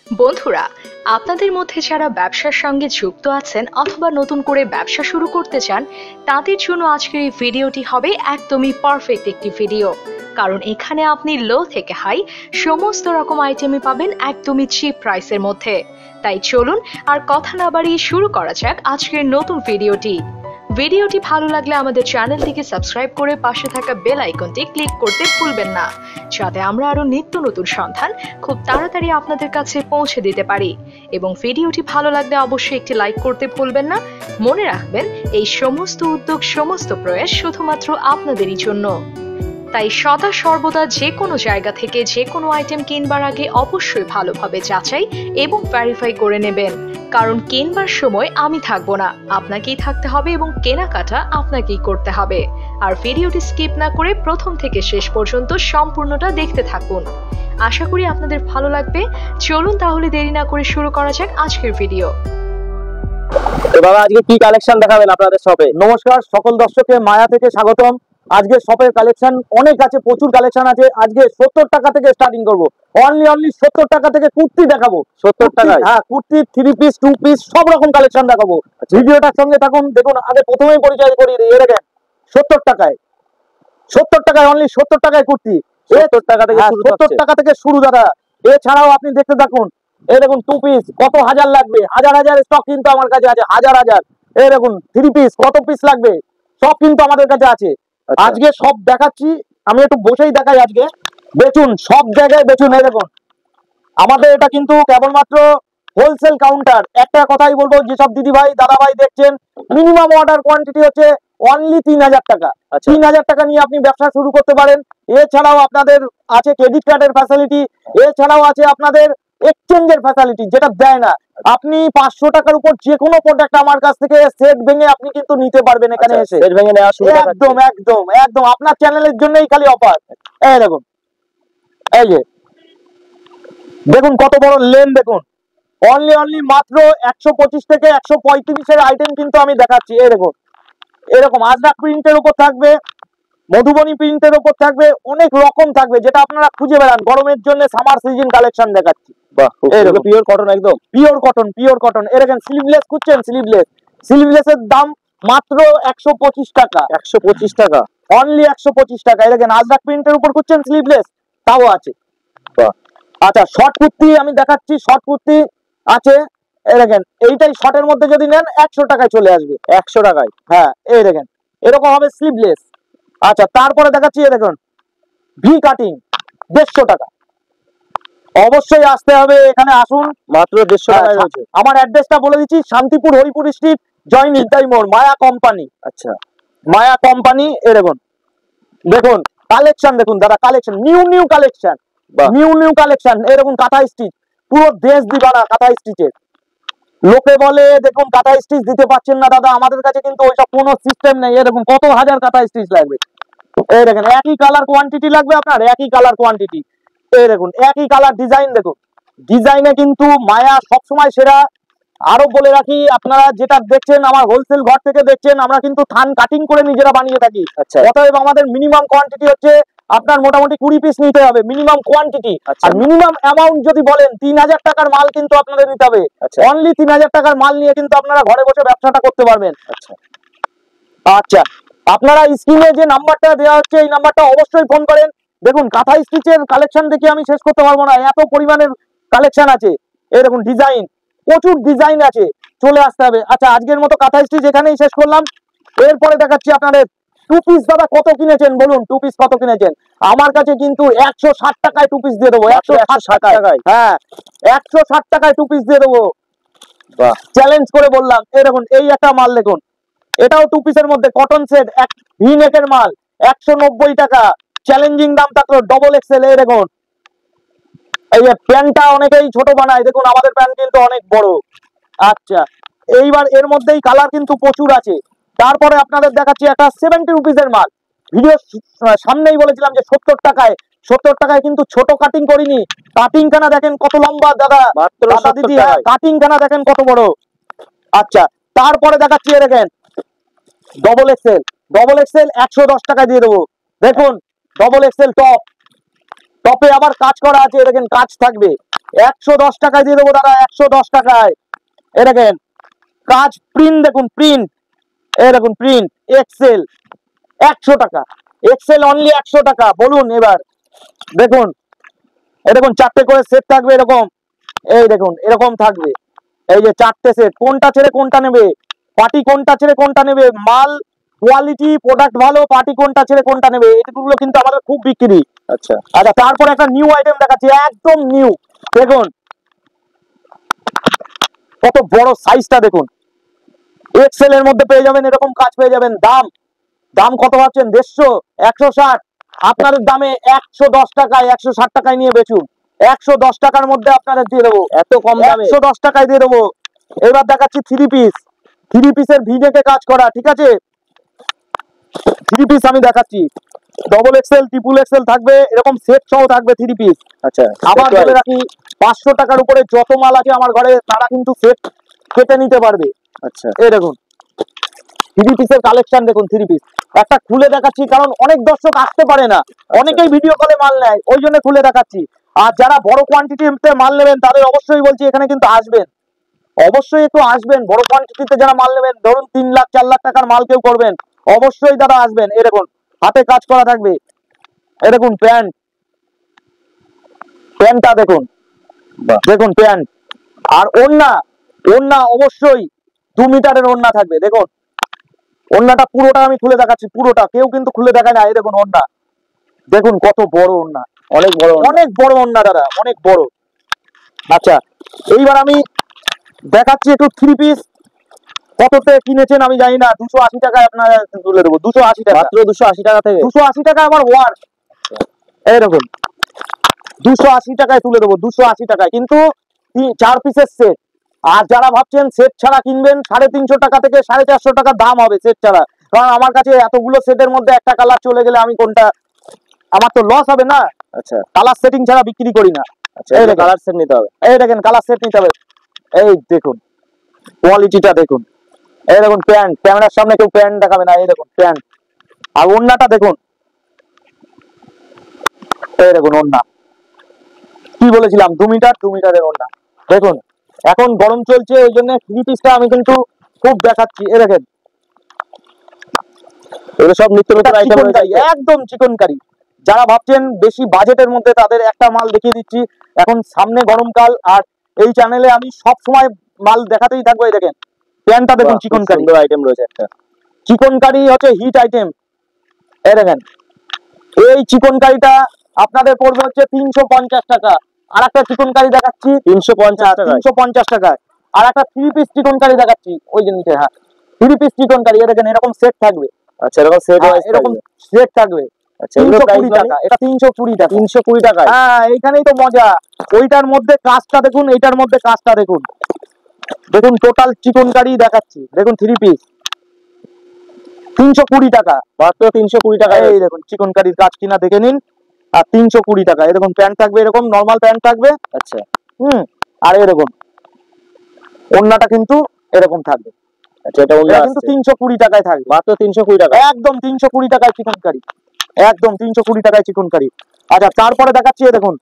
বন্ধুরা, আপনাদের মধ্যে যারা ব্যবসার সঙ্গে যুক্ত আছেন অথবা নতুন করে ব্যবসা শুরু করতে চান, তাদের জন্য আজকের এই ভিডিওটি হবে একদমই পারফেক্ট একটি ভিডিও। কারণ এখানে আপনি লো থেকে হাই সমস্ত রকম আইটেমই পাবেন একদমই চিপ প্রাইসের মধ্যে। তাই চলুন আর কথা না বাড়িয়ে শুরু করা যাক আজকের নতুন ভিডিওটি। ভিডিওটি ভালো লাগলে আমাদের চ্যানেলটিকে সাবস্ক্রাইব করে পাশে থাকা বেল আইকনটি ক্লিক করতে ভুলবেন না, যাতে আমরা আরো নিত্য নতুন সন্ধান খুব তাড়াতাড়ি আপনাদের কাছে পৌঁছে দিতে পারি। এবং ভিডিওটি ভালো লাগলে অবশ্যই একটি লাইক করতে ভুলবেন না। মনে রাখবেন, এই সমস্ত উদ্যোগ, সমস্ত প্রয়াস শুধুমাত্র আপনাদেরই জন্য। তাই সদা সর্বদা যে কোনো জায়গা থেকে যে কোনো আইটেম কিনবার আগে অবশ্যই ভালোভাবে যাচাই এবং ভেরিফাই করে নেবেন। কারণ কিনবার সময় আমি থাকবো না, আপনাকেই থাকতে হবে এবং কেনাকাটা আপনাকেই করতে হবে। আর ভিডিওটি স্কিপ না করে প্রথম থেকে শেষ পর্যন্ত সম্পূর্ণটা দেখতে থাকুন। আশা করি আপনাদের ভালো লাগবে। চলুন তাহলে দেরি না করে শুরু করা যাক আজকের ভিডিও। বাবা, আজকে কি কালেকশন দেখাবেন আপনাদের শপে? নমস্কার, সকল দর্শককে মায়া থেকে স্বাগতম। আজকে শপের কালেকশন অনেক আছে, প্রচুর কালেকশন আছে। আজকে 70 টাকা থেকে স্টার্টিং করব। অনলি 70 টাকা থেকে কুর্তি দেখাবো। 70 টাকায়? হ্যাঁ, কুর্তি, 3 পিস, 2 পিস সব রকম কালেকশন দেখাবো। ভিডিওটার সঙ্গে থাকুন। দেখুন, আগে প্রথমেই পরিচয় করিয়ে দিই। দেখেন, 70 টাকায়, 70 টাকায়, অনলি 70 টাকায় কুর্তি। 70 টাকা থেকে শুরু। 70 টাকা থেকে শুরু দাদা। এছাড়াও আপনি দেখতে থাকুন। এই দেখুন, 2 পিস কত হাজার লাগবে, হাজার হাজার স্টক কিন্তু আমার কাছে আছে, হাজার হাজার। এই দেখুন 3 পিস কত পিস লাগবে সব কিন্তু আমাদের কাছে আছে। আজকে সব দেখাচ্ছি, আমি একটু বসেই দেখাই। আজকে বেচুন, সব জায়গায় বেচুন। এই দেখুন, আমাদের এটা কিন্তু কেবলমাত্র হোলসেল কাউন্টার। একটা কথাই বলবো, যেসব দিদি ভাই দাদা ভাই দেখছেন, মিনিমাম অর্ডার কোয়ান্টিটি হচ্ছে অনলি 3000 টাকা। 3000 টাকা নিয়ে আপনি ব্যবসা শুরু করতে পারেন। এছাড়াও আপনাদের আছে ক্রেডিট কার্ডের ফ্যাসিলিটি, এছাড়াও আছে আপনাদের এক্সচেঞ্জের ফ্যাসিলিটি, যেটা দেয় না। আপনি 500 টাকার উপর যে কোনো প্রোডাক্ট আমার কাছ থেকে সেট ভেঙে আপনি কিন্তু নিতে পারবেন এখানে এসে। সেট ভেঙে নেওয়া সুবিধা একদম একদম একদম আপনার চ্যানেলের জন্যই খালি অফার। এই দেখুন, এই যে দেখুন কত বড় লেন। দেখুন, অনলি মাত্র 125 থেকে 135 এর আইটেম কিন্তু আমি দেখাচ্ছি। এই দেখুন, এরকম আজরাক প্রিন্টের উপর থাকবে, মধুবনী প্রিন্টের উপর থাকবে, অনেক রকম থাকবে, যেটা আপনারা খুঁজে বেড়ান। গরমের জন্য সামার সিজন কালেকশন দেখাচ্ছি। বাহ, এগুলো পিওর কটন, একদম পিওর কটন, পিওর কটন। এরকম স্লিভলেস খুঁজছেন, স্লিভলেস, স্লিভলেসের দাম মাত্র 125 টাকা। 125 টাকা, অনলি 125 টাকা। এরকম আজরাক প্রিন্টের উপর খুঁজছেন স্লিভলেস, তাও আছে। বাহ। আচ্ছা, শর্ট কুর্তি আমি দেখাচ্ছি। শর্ট কুর্তি আছে, এই দেখেন, এইটাই শর্টের মধ্যে যদি নেন 100 টাকায় চলে আসবে। 100 টাকায়? হ্যাঁ, এই দেখেন, এরকম হবে স্লিভলেস। আচ্ছা, তারপরে দেখাচ্ছি, এই দেখুন ভি কাটিং, 150 টাকা। অবশ্যই আসতে হবে, এখানে আসুন। মাত্র 150 টাকায় রয়েছে। আমার অ্যাড্রেসটা বলে দিচ্ছি, শান্তিপুর হরিপুর স্ট্রিট, জয় নিতাই মোড়, মায়া কোম্পানি। আচ্ছা, মায়া কোম্পানি। এই দেখুন, দেখুন কালেকশন দেখুন দাদা, collection new collection, new collection. এরকম কাঁথা স্টিচ, পুরো দেশ দিবানা কাঁথা স্টিচের। লোকে বলে দেখুন কাঁথা স্টিচ দিতে পারছেন না দাদা, আমাদের কাছে কিন্তু ওইসব কোনো সিস্টেম নেই। এরকম কত হাজার কাঁথা স্টিচ লাগবে। এই দেখেন, একই কালার কোয়ান্টিটি লাগবে আপনার, একই কালার কোয়ান্টিটি। এই দেখুন, একই কালার ডিজাইন। দেখুন, ডিজাইনে কিন্তু মায়া সবসময় সেরা। আরো বলে রাখি, আপনারা যেটা দেখছেন আমার হোলসেল ঘর থেকে দেখছেন, আমরা কিন্তু থান কাটিং করে নিজেরা বানিয়ে থাকি। আচ্ছা। অতএব আমাদের মিনিমাম কোয়ান্টিটি হচ্ছে আপনার মোটামুটি 20 পিস নিতে হবে, মিনিমাম কোয়ান্টিটি। আর মিনিমাম অ্যামাউন্ট যদি বলেন 3000 টাকার মাল কিন্তু আপনাদের নিতে হবে। অনলি 3000 টাকার মাল নিয়ে কিন্তু আপনারা ঘরে বসে ব্যবসাটা করতে পারবেন। আচ্ছা, আপনারা স্ক্রিনে যে নাম্বারটা দেওয়া হচ্ছে, এই নাম্বারটা অবশ্যই ফোন করেন। দেখুন, কাঁথা স্টিচের কালেকশন দেখে আমি শেষ করতে পারবো না, এত পরিমাণের কালেকশন আছে। এই দেখুন ডিজাইন, প্রচুর ডিজাইন আছে, চলে আসতে হবে। আচ্ছা, আজকের মতো কাঁথা স্টিচ এখানেই শেষ করলাম। এরপরে দেখাচ্ছি আপনাদের 2 পিস। দাদা কত কিনেছেন বলুন, 2 পিস কত কিনেছেন? আমার কাছে কিন্তু 160 টাকায় 2 পিস দিয়ে দেবো। 160 টাকায়? হ্যাঁ, 160 টাকায় 2 পিস দিয়ে দেবো। চ্যালেঞ্জ করে বললাম। এই দেখুন, এই একটা মাল দেখুন, এটাও 2 পিসের মধ্যে কটন সেট, এক ভি নেকের মাল, 190 টাকা। চ্যালেঞ্জিং দাম থাকলো, ডবল এক্সেল। এই দেখুন, এই যে প্যান্টটা অনেকেই ছোট বানায়, দেখুন আমাদের প্যান্ট কিন্তু অনেক বড়। আচ্ছা, এইবার এর মধ্যেই কালার কিন্তু প্রচুর আছে। তারপরে আপনাদের দেখাচ্ছি একটা 70 রুপিসের মাল। ভিডিও সামনেই বলেছিলাম যে 70 টাকায়, 70 টাকায় কিন্তু ছোট কাটিং করিনি। কাটিং খানা দেখেন কত লম্বা দাদা, দাদা দিদি, কাটিং খানা দেখেন কত বড়। আচ্ছা, তারপরে দেখাচ্ছি, দেখেন ডবল এক্সেল, ডবল এক্সেল 110 টাকায় দিয়ে দেবো। দেখুন, ডবল এক্সেল টপ, টপে আবার কাজ করা আছে, দেখেন কাজ থাকবে। 110 টাকায় দিয়ে দেবো দাদা, 110 টাকায়। এ দেখেন কাজ, প্রিন্ট দেখুন, প্রিন্ট, এই দেখুন প্রিন্ট, এক্সেল 100 টাকা, এক্সেল অনলি 100 টাকা। বলুন এবার, দেখুন এই দেখুন 4টে করে সেট থাকবে এরকম, এই দেখুন এরকম থাকবে, এই যে 4টে সেট। কোনটা ছেড়ে কোনটা নেবে, পার্টি কোনটা ছেড়ে কোনটা নেবে, মাল কোয়ালিটি প্রোডাক্ট ভালো, পার্টি কোনটা ছেড়ে কোনটা নেবে, এগুলো কিন্তু আমাদের খুব বিক্রি। আচ্ছা আচ্ছা, তারপর একটা নিউ আইটেম দেখাচ্ছি, একদম নিউ। দেখুন কত বড় সাইজটা, দেখুন এক্সেল এর মধ্যে পেয়ে যাবেন, এরকম কাজ পেয়ে যাবেন। দাম, দাম কত ভাবছেন, 150, 160, আপনাদের দামে 110 টাকায়, 160 টাকায় নিয়ে বেচুন। 110 টাকার মধ্যে আপনাদের দিয়ে দেবো, এত কম দামে 110 টাকায় দিয়ে দেবো। এবার দেখাচ্ছি থ্রি পিস, থ্রি পিসের ভিনেকে কাজ করা, ঠিক আছে, থ্রি পিস আমি দেখাচ্ছি। ডবল এক্সেল, ট্রিপল এক্সেল থাকবে, এরকম সেট সহ থাকবে থ্রি পিস। আচ্ছা আবার বলে রাখি, 500 টাকার উপরে যত মাল আছে আমার ঘরে তারা কিন্তু সেট কেটে নিতে পারবে। আচ্ছা এই দেখুন থ্রি পিসের কালেকশন, দেখুন থ্রি পিস একটা খুলে দেখাচ্ছি, কারণ অনেক দর্শক আসতে পারে না, অনেকেই ভিডিও কলে মাল নেয়, ওই জন্য খুলে দেখাচ্ছি। আর যারা বড় কোয়ান্টিটিতে মাল নেবেন তাদের অবশ্যই বলছি এখানে কিন্তু আসবেন, অবশ্যই একটু আসবেন। বড় কোয়ান্টিটিতে যারা মাল নেবেন, ধরুন 3 লাখ 4 লাখ টাকার মাল কেউ করবেন, অবশ্যই দাদা আসবেন। এই দেখুন হাতে কাজ করা থাকবে, এই দেখুন প্যান্ট, প্যান্টটা দেখুন, দেখুন প্যান্ট। আর ওড়না, ওড়না অবশ্যই 2 মিটারের ওড়না থাকবে। দেখুন ওড়নাটা পুরোটা আমি খুলে দেখাচ্ছি, পুরোটা, কেউ কিন্তু খুলে দেখায় না। এই দেখুন ওড়না, দেখুন কত বড় ওড়না, অনেক বড়, অনেক বড় ওড়না দাদা, অনেক বড়। আচ্ছা এইবার আমি দেখাচ্ছি একটু থ্রি পিস, কততে কিনেছেন আমি জানি না, 280 টাকায় আপনারা তুলে দেবো, 280 টাকা, মাত্র 280 টাকা থেকে। 280 টাকা আমার ওয়ার, এই দেখুন 280 টাকায় তুলে দেবো, 280 টাকায়, কিন্তু 4 পিসের সেট। আর যারা ভাবছেন সেট ছাড়া কিনবেন, 350 টাকা থেকে 450 টাকা দাম হবে সেট ছাড়া, কারণ আমার কাছে এতগুলো সেটের মধ্যে একটা কালার চলে গেলে আমি কোনটা, আমার তো লস হবে না। আচ্ছা কালার সেটিং ছাড়া বিক্রি করি না। আচ্ছা, এই কালার সেট নিতে হবে, এই দেখেন কালার সেট নিতে হবে, এই দেখুন কোয়ালিটিটা দেখুন, এই দেখুন প্যান্ট, ক্যামেরার সামনে কেউ প্যান্ট দেখাবে না, এই দেখুন প্যান্ট। আর ওড়নাটা দেখুন, এই দেখুন ওড়না, কি বলেছিলাম 2 মিটার, 2 মিটারের ওড়না। দেখুন এখন গরম চলছে, ওই জন্য থ্রি পিসটা আমি কিন্তু খুব দেখাচ্ছি। এই দেখেন এগুলো সব নিত্য নতুন আইটেম রয়েছে, একদম চিকনকারি। যারা ভাবছেন বেশি বাজেটের মধ্যে, তাদের একটা মাল দেখিয়ে দিচ্ছি। এখন সামনে গরমকাল, আর এই চ্যানেলে আমি সব সময় মাল দেখাতেই থাকবো। এই দেখেন প্যান্টটা দেখুন, চিকনকারি আইটেম রয়েছে একটা, চিকনকারি হচ্ছে হিট আইটেম। এই দেখেন এই চিকনকারিটা আপনাদের পড়বে হচ্ছে 350 টাকা। আর একটা চিকনকারি দেখাচ্ছি 350 টাকা, 350 টাকায়। আর একটা থ্রি পিস চিকনকারি দেখাচ্ছি ওই জিনিসে, হ্যাঁ থ্রি পিস চিকনকারি, এই দেখেন এরকম সেট থাকবে। আচ্ছা এরকম সেট, এরকম সেট থাকবে। আচ্ছা এগুলো 320 টাকা, এটা 320 টাকা, 320 টাকা। হ্যাঁ এইখানেই তো মজা, ওইটার মধ্যে কাজটা দেখুন, এইটার মধ্যে কাজটা দেখুন, দেখুন টোটাল চিকনকারি দেখাচ্ছি। দেখুন থ্রি পিস 320 টাকা, মাত্র 320 টাকা। এই দেখুন চিকনকারির কাজ কিনা দেখে নিন। আর 320 টাকা, এই দেখুন প্যান্ট থাকবে, এরকম নরমাল প্যান্ট থাকবে। আচ্ছা আর এরকম ওড়নাটা কিন্তু এরকম থাকবে। আচ্ছা এটা ওড়না কিন্তু 320 টাকায় থাকবে, মাত্র 320 টাকা, একদম 320 টাকায় চিকনকারি, একদম 320 টাকায় চিকনকারি। আচ্ছা তারপরে দেখাচ্ছি, দেখুন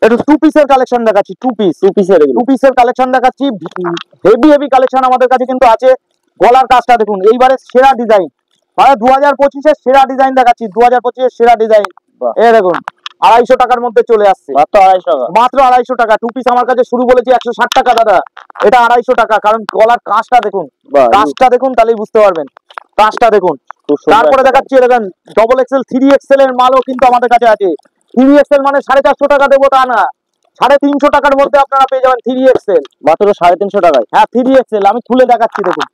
একটু টু পিসের কালেকশন দেখাচ্ছি, টু পিসের কালেকশন দেখাচ্ছি। হেভি হেভি কালেকশন আমাদের কাছে কিন্তু আছে। গলার কাজটা দেখুন, এইবারে সেরা ডিজাইন, মানে 2025-এর সেরা ডিজাইন দেখাচ্ছি, 2025-এর সেরা ডিজাইন। এই দেখুন 250 টাকার মধ্যে চলে আসছে, মাত্র 250 টাকা, মাত্র 250 টাকা। টু পিস আমার কাছে শুরু বলেছি 160 টাকা দাদা, এটা 250 টাকা, কারণ গলার কাজটা দেখুন, কাজটা দেখুন তাহলেই বুঝতে পারবেন, কাজটা দেখুন। তারপরে দেখাচ্ছি, দেখেন ডবল এক্সেল, 3XL এর মালও কিন্তু আমাদের কাছে আছে। 3XL মানে 450 টাকা দেবো তা না, 350 টাকার মধ্যে আপনারা পেয়ে যাবেন 3XL, মাত্র 350 টাকায়। হ্যাঁ 3XL আমি খুলে দেখাচ্ছি, দেখুন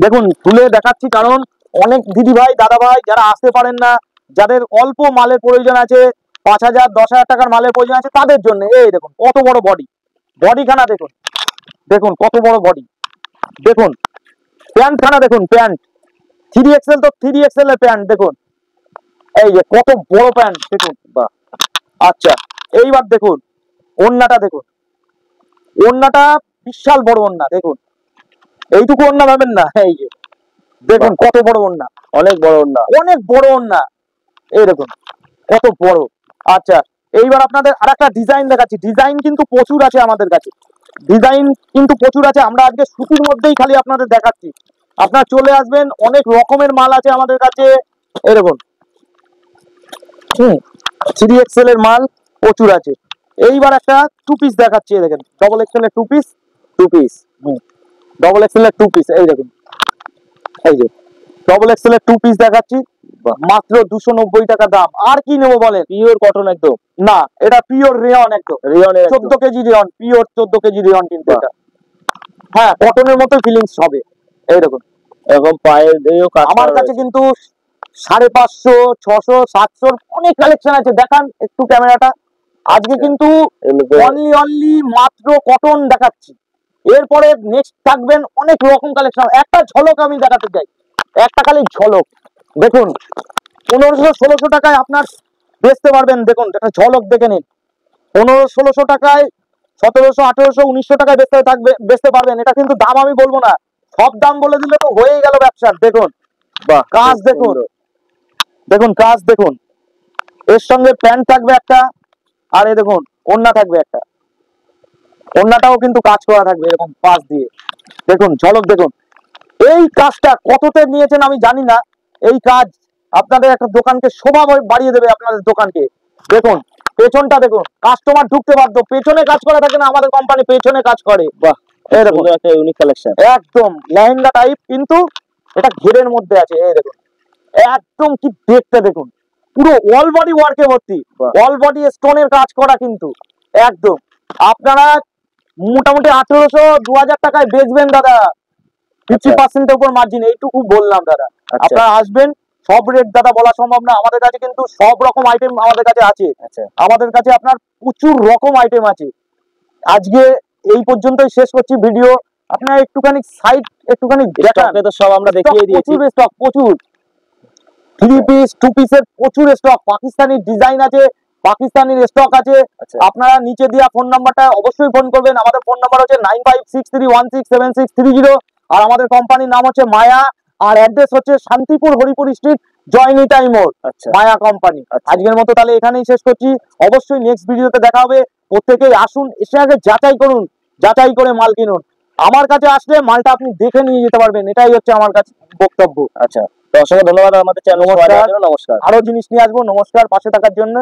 দেখুন খুলে দেখাচ্ছি, কারণ অনেক দিদি ভাই দাদা ভাই যারা আসতে পারেন না, যাদের অল্প মালের প্রয়োজন আছে, 5000 10,000 টাকার মালের প্রয়োজন আছে, তাদের জন্য। এই দেখুন কত বড় বডি, বডিখানা দেখুন, দেখুন কত বড় বডি, দেখুন প্যান্টখানা দেখুন, প্যান্ট 3XL তো 3XL এর প্যান্ট দেখুন, এই যে কত বড় প্যান্ট দেখুন। বাহ, আচ্ছা এইবার দেখুন ওড়নাটা দেখুন, ওড়নাটা বিশাল বড় ওড়না, দেখুন এইটুকু ওড়না ভাবেন না, এই যে দেখুন কত বড় ওড়না, অনেক বড় ওড়না, অনেক বড় ওড়না, এই দেখুন কত বড়। আচ্ছা এইবার আপনাদের আরেকটা ডিজাইন দেখাচ্ছি। ডিজাইন কিন্তু প্রচুর আছে আমাদের কাছে, ডিজাইন কিন্তু প্রচুর আছে। আমরা আজকে সুতির মধ্যেই খালি আপনাদের দেখাচ্ছি, আপনারা চলে আসবেন, অনেক রকমের মাল আছে আমাদের কাছে। এরকম 3XL এর মাল প্রচুর আছে। এইবার একটা 2 পিস দেখাচ্ছি, দেখেন ডবল এক্সেল এর 2 পিস, ডবল এক্সেল এর 2 পিস, এই দেখুন, এই যে ডবল এক্সেল এর 2 পিস দেখাচ্ছি, মাত্র 290 টাকা দাম। আর কি নেবো বলেন? পিওর কটন একদম না, এটা পিওর রেয়ন, একদম রিয়নের 14 KG rayon, pure 14 KG rayon কিন্তু এটা। হ্যাঁ, কটনের মতো ফিলিংস হবে। এই দেখুন, এরকম পায়ের দিয়েও কাজ আমার করা কাছে রয়েছে। কিন্তু 550, 600, 700 অনেক কালেকশন আছে। দেখান একটু ক্যামেরাটা। আজকে কিন্তু অনলি মাত্র কটন দেখাচ্ছি, এরপরে নেক্সট থাকবেন অনেক রকম কালেকশন। একটা ঝলক আমি দেখাতে চাই, একটা খালি ঝলক দেখুন। 1500-1600 টাকায় আপনার বেচতে পারবেন। দেখুন একটা ঝলক দেখে নিন, 1500-1600 টাকায়, 1700, 1800, 1900 টাকায় বেচতে পারবেন। এটা কিন্তু দাম আমি বলবো না, সব দাম বলে দিলে তো হয়েই গেল ব্যবসার। দেখুন বাহ, কাজ দেখুন, দেখুন কাজ দেখুন। এর সঙ্গে প্যান্ট থাকবে একটা, আর এই দেখুন ওড়না থাকবে একটা, ওড়নাটাও কিন্তু কাজ করা থাকবে এরকম পাশ দিয়ে। দেখুন ঝলক দেখুন। এই কাজটা কততে নিয়েছেন আমি জানি না, এই কাজ আপনাদের একটা দোকানকে শোভা বাড়িয়ে দেবে, আপনাদের দোকানকে। দেখুন পেছনটা দেখুন, কাস্টমার ঢুকতে বাধ্য। পেছনে কাজ করা থাকে না, আমাদের কোম্পানি পেছনে কাজ করে। বাহ, এই দেখুন একটা ইউনিক কালেকশন, একদম লেহেঙ্গা টাইপ, কিন্তু এটা ঘেরের মধ্যে আছে। এই দেখুন একদম কি দেখতে দেখুন, পুরো অল বডি ওয়ার্কে ভর্তি, অল বডি স্টোনের কাজ করা কিন্তু একদম। আপনারা মোটামুটি 1800-2000 টাকায় বেচবেন দাদা, 50% উপর মার্জিন, এইটুকু বললাম দাদা। আপনারা আসবেন, সব রেট দাদা বলা সম্ভব না। আমাদের কাছে কিন্তু সব রকম আইটেম আমাদের কাছে আছে। আমাদের কাছে আপনার প্রচুর রকম আইটেম আছে। আজকে এই পর্যন্তই শেষ করছি ভিডিও। আপনারা একটুখানি সাইড একটুখানি দেখান, তো সব আমরা দেখিয়ে দিয়েছি। প্রচুর স্টক, প্রচুর 3 পিস 2 পিসের প্রচুর স্টক। পাকিস্তানি ডিজাইন আছে, পাকিস্তানি স্টক আছে। আপনারা নিচে দেওয়া ফোন নাম্বারটা অবশ্যই ফোন করবেন। আমাদের ফোন নাম্বার হচ্ছে 9563167630, আর আমাদের কোম্পানির নাম হচ্ছে মায়া, আর অ্যাড্রেস হচ্ছে শান্তিপুর হরিপুর স্ট্রিট, জয়নী টাইমোর, মায়া কোম্পানি। আজকের মতো তাহলে এখানেই শেষ করছি। অবশ্যই নেক্সট ভিডিওতে দেখা হবে। প্রত্যেকেই আসুন, এসে আগে যাচাই করুন, যাচাই করে মাল কিনুন। আমার কাছে আসলে মালটা আপনি দেখে নিয়ে যেতে পারবেন, এটাই হচ্ছে আমার কাছে বক্তব্য। আচ্ছা, তো অসংখ্য ধন্যবাদ আমাদের চ্যানেল। নমস্কার, আরো জিনিস নিয়ে আসবো। নমস্কার, পাশে থাকার জন্য।